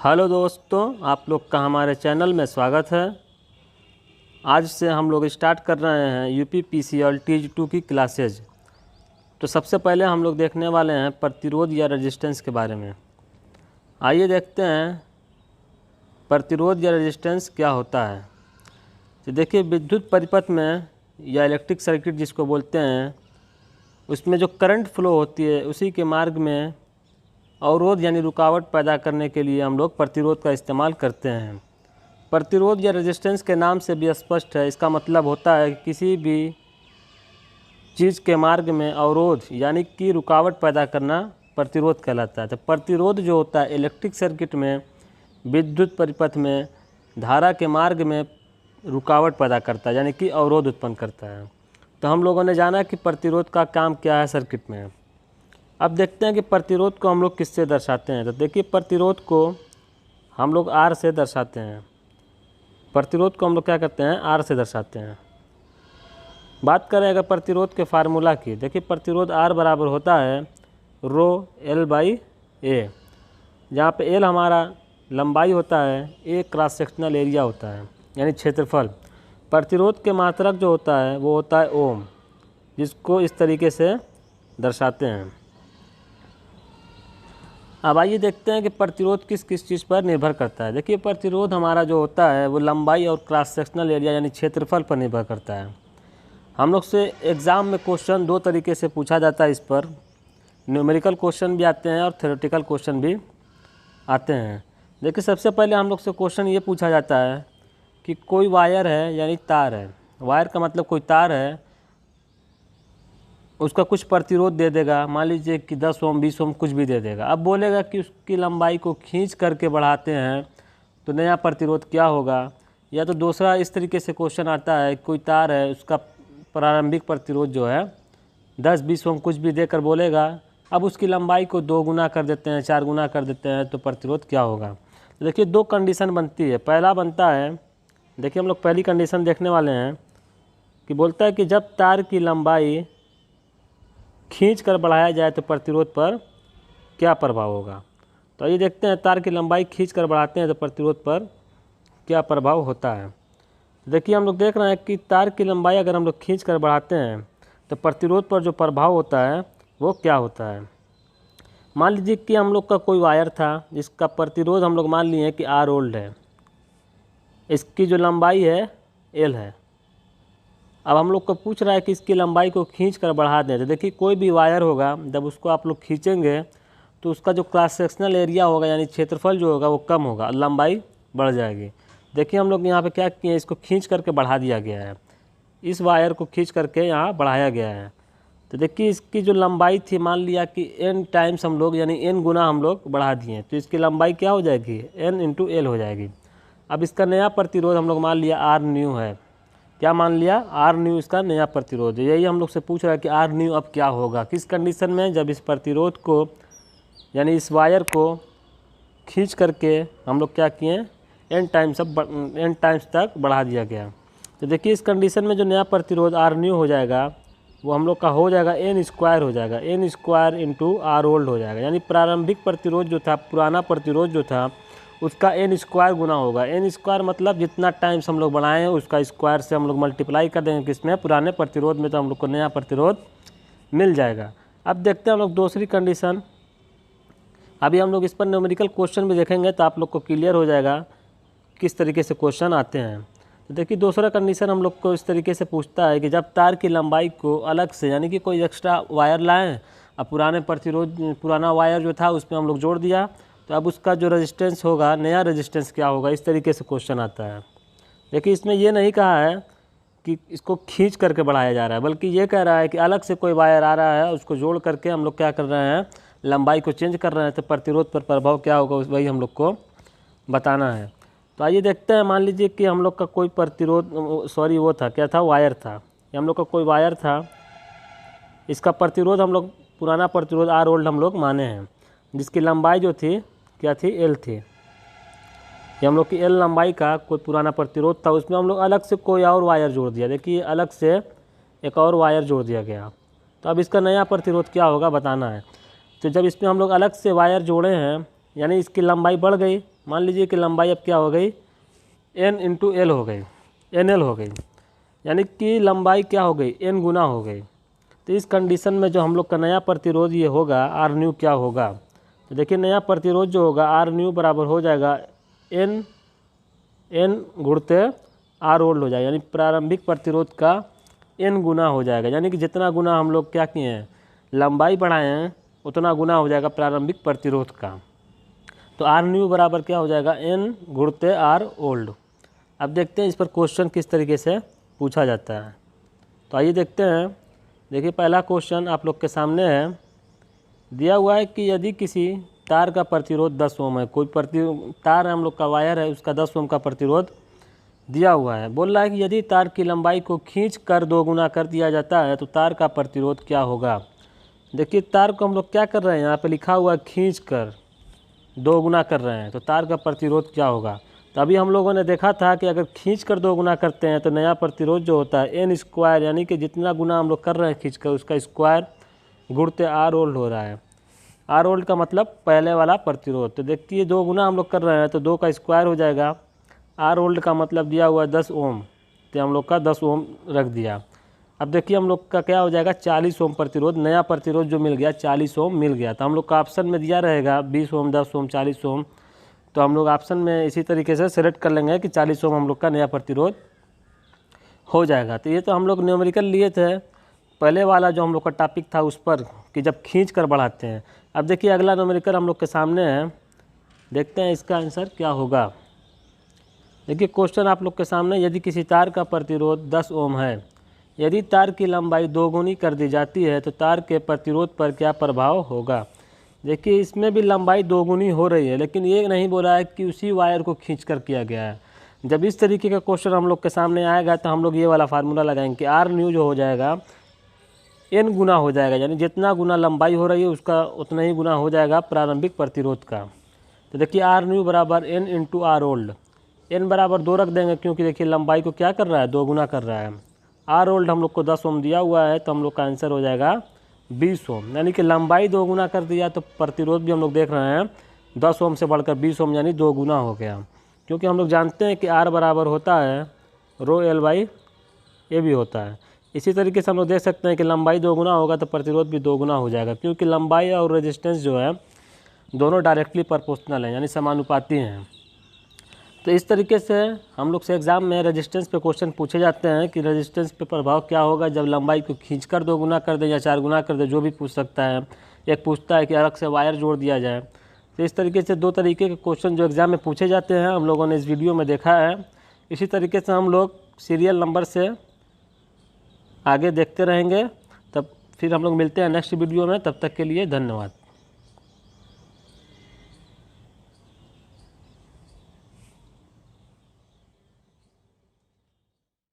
Hello दोस्तों, आप लोग का हमारे चैनल में स्वागत है। आज से हम लोग स्टार्ट कर रहे हैं यूपीपीसीएल टीज 2 की क्लासेज। तो सबसे पहले हम लोग देखने वाले हैं प्रतिरोध या रेजिस्टेंस के बारे में। आइए देखते हैं प्रतिरोध या रेजिस्टेंस क्या होता है। तो देखिए, विद्युत परिपथ में या इलेक्ट्रिक सर्किट जिसको बोलते हैं, उसमें जो करंट फ्लो होती है उसी के मार्ग में अवरोध यानी रुकावट पैदा करने के लिए हम लोग प्रतिरोध का इस्तेमाल करते हैं। प्रतिरोध या रेजिस्टेंस के नाम से भी स्पष्ट है, इसका मतलब होता है कि किसी भी चीज़ के मार्ग में अवरोध यानी कि रुकावट पैदा करना प्रतिरोध कहलाता है। तो प्रतिरोध जो होता है इलेक्ट्रिक सर्किट में, विद्युत परिपथ में धारा के मार्ग में रुकावट पैदा करता है यानी कि अवरोध उत्पन्न करता है। तो हम लोगों ने जाना कि प्रतिरोध का काम क्या है सर्किट में। अब देखते हैं कि प्रतिरोध को हम लोग किससे दर्शाते हैं। तो देखिए, प्रतिरोध को हम लोग R से दर्शाते हैं। प्रतिरोध को हम लोग क्या करते हैं, R से दर्शाते हैं। बात करें अगर प्रतिरोध के फार्मूला की, देखिए प्रतिरोध R बराबर होता है रो L/A, जहाँ पे L हमारा लंबाई होता है, A क्रॉस सेक्शनल एरिया होता है यानी क्षेत्रफल। प्रतिरोध के मात्रक जो होता है वो होता है ओम, जिसको इस तरीके से दर्शाते हैं। अब आइए देखते हैं कि प्रतिरोध किस किस चीज़ पर निर्भर करता है। देखिए, प्रतिरोध हमारा जो होता है वो लंबाई और क्रॉस सेक्शनल एरिया यानी क्षेत्रफल पर निर्भर करता है। हम लोग से एग्ज़ाम में क्वेश्चन दो तरीके से पूछा जाता है। इस पर न्यूमेरिकल क्वेश्चन भी आते हैं और थ्योरेटिकल क्वेश्चन भी आते हैं। देखिए, सबसे पहले हम लोग से क्वेश्चन ये पूछा जाता है कि कोई वायर है यानी तार है। वायर का मतलब कोई तार है, उसका कुछ प्रतिरोध दे देगा, मान लीजिए कि 10 ओम 20 ओम कुछ भी दे देगा। अब बोलेगा कि उसकी लंबाई को खींच करके बढ़ाते हैं तो नया प्रतिरोध क्या होगा। या तो दूसरा इस तरीके से क्वेश्चन आता है, कोई तार है, उसका प्रारंभिक प्रतिरोध जो है 10-20 ओम कुछ भी देकर बोलेगा, अब उसकी लंबाई को 2 गुना कर देते हैं, 4 गुना कर देते हैं तो प्रतिरोध क्या होगा। तो देखिए, दो कंडीशन बनती है। पहला बनता है, देखिए हम लोग पहली कंडीशन देखने वाले हैं कि बोलता है कि जब तार की लंबाई खींच कर बढ़ाया जाए तो प्रतिरोध पर क्या प्रभाव होगा। तो ये देखते हैं, तार की लंबाई खींच कर बढ़ाते हैं तो प्रतिरोध पर क्या प्रभाव होता है। देखिए, हम लोग देख रहे हैं कि तार की लंबाई अगर हम लोग खींच कर बढ़ाते हैं तो प्रतिरोध पर जो प्रभाव होता है वो क्या होता है। मान लीजिए कि हम लोग का कोई वायर था जिसका प्रतिरोध हम लोग मान लिए कि R ओल्ड है, इसकी जो लंबाई है L है। अब हम लोग को पूछ रहा है कि इसकी लंबाई को खींच कर बढ़ा दें। तो देखिए, कोई भी वायर होगा, जब उसको आप लोग खींचेंगे तो उसका जो क्रॉस सेक्शनल एरिया होगा यानी क्षेत्रफल जो होगा वो कम होगा, लंबाई बढ़ जाएगी। देखिए, हम लोग यहाँ पे क्या किए, इसको खींच करके बढ़ा दिया गया है, इस वायर को खींच करके यहाँ बढ़ाया गया है। तो देखिए, इसकी जो लंबाई थी, मान लिया कि n टाइम्स हम लोग यानी n गुना हम लोग बढ़ा दिए, तो इसकी लंबाई क्या हो जाएगी, n × L हो जाएगी। अब इसका नया प्रतिरोध हम लोग मान लिया R न्यू है। क्या मान लिया, R न्यू इसका नया प्रतिरोध है। यही हम लोग से पूछ रहा है कि R न्यू अब क्या होगा, किस कंडीशन में, जब इस प्रतिरोध को यानी इस वायर को खींच करके हम लोग क्या किए, n टाइम्स तक बढ़ा दिया गया। तो देखिए, इस कंडीशन में जो नया प्रतिरोध R न्यू हो जाएगा वो हम लोग का हो जाएगा n² हो जाएगा, n² × R ओल्ड हो जाएगा। यानी प्रारंभिक प्रतिरोध जो था, पुराना प्रतिरोध जो था, उसका n² गुना होगा। n² मतलब जितना टाइम्स हम लोग बढ़ाए हैं उसका स्क्वायर से हम लोग मल्टीप्लाई कर देंगे किसमें, पुराने प्रतिरोध में, तो हम लोग को नया प्रतिरोध मिल जाएगा। अब देखते हैं हम लोग दूसरी कंडीशन। अभी हम लोग इस पर न्यूमेरिकल क्वेश्चन भी देखेंगे तो आप लोग को क्लियर हो जाएगा किस तरीके से क्वेश्चन आते हैं। तो देखिए, दूसरा कंडीशन हम लोग को इस तरीके से पूछता है कि जब तार की लंबाई को अलग से यानी कि कोई एक्स्ट्रा वायर लाएँ, अब पुराना वायर जो था उसमें हम लोग जोड़ दिया, तो अब उसका जो रेजिस्टेंस होगा, नया रेजिस्टेंस क्या होगा, इस तरीके से क्वेश्चन आता है। देखिए, इसमें ये नहीं कहा है कि इसको खींच करके बढ़ाया जा रहा है, बल्कि ये कह रहा है कि अलग से कोई वायर आ रहा है, उसको जोड़ करके हम लोग क्या कर रहे हैं, लंबाई को चेंज कर रहे हैं, तो प्रतिरोध पर प्रभाव क्या होगा वही हम लोग को बताना है। तो आइए देखते हैं, मान लीजिए कि हम लोग का कोई वो था, क्या था, वायर था। ये हम लोग का कोई वायर था, इसका प्रतिरोध हम लोग पुराना प्रतिरोध R ओल्ड हम लोग माने हैं, जिसकी लंबाई जो थी क्या थी, L थी। ये हम लोग की L लंबाई का कोई पुराना प्रतिरोध था, उसमें हम लोग अलग से कोई और वायर जोड़ दिया। देखिए, अलग से एक और वायर जोड़ दिया गया, तो अब इसका नया प्रतिरोध क्या होगा बताना है। तो जब इसमें हम लोग अलग से वायर जोड़े हैं यानी इसकी लंबाई बढ़ गई, मान लीजिए कि लंबाई अब क्या हो गई, n इंटू एल हो गई, NL हो गई, यानी कि लंबाई क्या हो गई, n गुना हो गई। तो इस कंडीशन में जो हम लोग का नया प्रतिरोध ये होगा आर न्यू क्या होगा, तो देखिए नया प्रतिरोध जो होगा आर न्यू बराबर हो जाएगा n गुणते आर ओल्ड हो जाएगा, यानी प्रारंभिक प्रतिरोध का n गुना हो जाएगा, यानी कि जितना गुना हम लोग क्या किए हैं, लंबाई बढ़ाए हैं, उतना गुना हो जाएगा प्रारंभिक प्रतिरोध का। तो आर न्यू बराबर क्या हो जाएगा, n गुणते आर ओल्ड। अब देखते हैं इस पर क्वेश्चन किस तरीके से पूछा जाता है। तो आइए देखते हैं। देखिए पहला क्वेश्चन आप लोग के सामने है, दिया हुआ है कि यदि किसी तार का प्रतिरोध 10 ओम है, कोई तार है हम लोग का वायर है, उसका 10 ओम का प्रतिरोध दिया हुआ है। बोल रहा है कि यदि तार की लंबाई को खींच कर 2 गुना कर दिया जाता है तो तार का प्रतिरोध क्या होगा। देखिए तार को हम लोग क्या कर रहे हैं, यहाँ पे लिखा हुआ है खींच कर 2 गुना कर रहे हैं, तो तार का प्रतिरोध क्या होगा। तो अभी हम लोगों ने देखा था कि अगर खींच कर 2 गुना करते हैं तो नया प्रतिरोध जो होता है n स्क्वायर, यानी कि जितना गुना हम लोग कर रहे हैं खींच कर उसका स्क्वायर गुणते आर ओल्ड हो रहा है। आर ओल्ड का मतलब पहले वाला प्रतिरोध। तो देखिए 2 गुना हम लोग कर रहे हैं तो 2 का स्क्वायर हो जाएगा। आर ओल्ड का मतलब दिया हुआ है 10 ओम, तो हम लोग का 10 ओम रख दिया। अब देखिए हम लोग का क्या हो जाएगा, 40 ओम प्रतिरोध, नया प्रतिरोध जो मिल गया 40 ओम मिल गया। तो हम लोग का ऑप्शन में दिया रहेगा 20 ओम, 10 ओम, 40 ओम, तो हम लोग ऑप्शन में इसी तरीके से सेलेक्ट कर लेंगे कि 40 ओम हम लोग का नया प्रतिरोध हो जाएगा। तो ये तो हम लोग न्यूमेरिकल लिए थे, पहले वाला जो हम लोग का टॉपिक था उस पर कि जब खींच कर बढ़ाते हैं। अब देखिए अगला न्यूमेरिकल हम लोग के सामने है, देखते हैं इसका आंसर क्या होगा। देखिए क्वेश्चन आप लोग के सामने, यदि किसी तार का प्रतिरोध 10 ओम है, यदि तार की लंबाई 2 गुनी कर दी जाती है तो तार के प्रतिरोध पर क्या प्रभाव होगा। देखिए इसमें भी लंबाई 2 गुनी हो रही है, लेकिन ये नहीं बोला है कि उसी वायर को खींच कर किया गया है। जब इस तरीके का क्वेश्चन हम लोग के सामने आएगा तो हम लोग ये वाला फार्मूला लगाएंगे कि आर न्यू जो हो जाएगा n गुना हो जाएगा, यानी जितना गुना लंबाई हो रही है उसका उतना ही गुना हो जाएगा प्रारंभिक प्रतिरोध का। तो देखिए आर न्यू बराबर n into r old, n बराबर 2 रख देंगे क्योंकि देखिए लंबाई को क्या कर रहा है, 2 गुना कर रहा है। आर ओल्ड हम लोग को 10 ओम दिया हुआ है, तो हम लोग का आंसर हो जाएगा 20 ओम, यानी कि लंबाई 2 गुना कर दिया तो प्रतिरोध भी हम लोग देख रहे हैं 10 ओम से बढ़कर 20 ओम, यानी 2 गुना हो गया। क्योंकि हम लोग जानते हैं कि आर बराबर होता है रो एल बाई ए भी होता है। इसी तरीके से हम लोग देख सकते हैं कि लंबाई 2 गुना होगा तो प्रतिरोध भी 2 गुना हो जाएगा, क्योंकि लंबाई और रेजिस्टेंस जो है दोनों डायरेक्टली प्रोपोर्शनल हैं, यानी समानुपाती हैं। तो इस तरीके से हम लोग से एग्ज़ाम में रेजिस्टेंस पे क्वेश्चन पूछे जाते हैं कि रेजिस्टेंस पे प्रभाव क्या होगा जब लंबाई को खींचकर 2 गुना कर दे या 4 गुना कर दे, जो भी पूछ सकता है। एक पूछता है कि अलग से वायर जोड़ दिया जाए। तो इस तरीके से 2 तरीके के क्वेश्चन जो एग्ज़ाम में पूछे जाते हैं हम लोगों ने इस वीडियो में देखा है। इसी तरीके से हम लोग सीरियल नंबर से आगे देखते रहेंगे। तब फिर हम लोग मिलते हैं नेक्स्ट वीडियो में, तब तक के लिए धन्यवाद।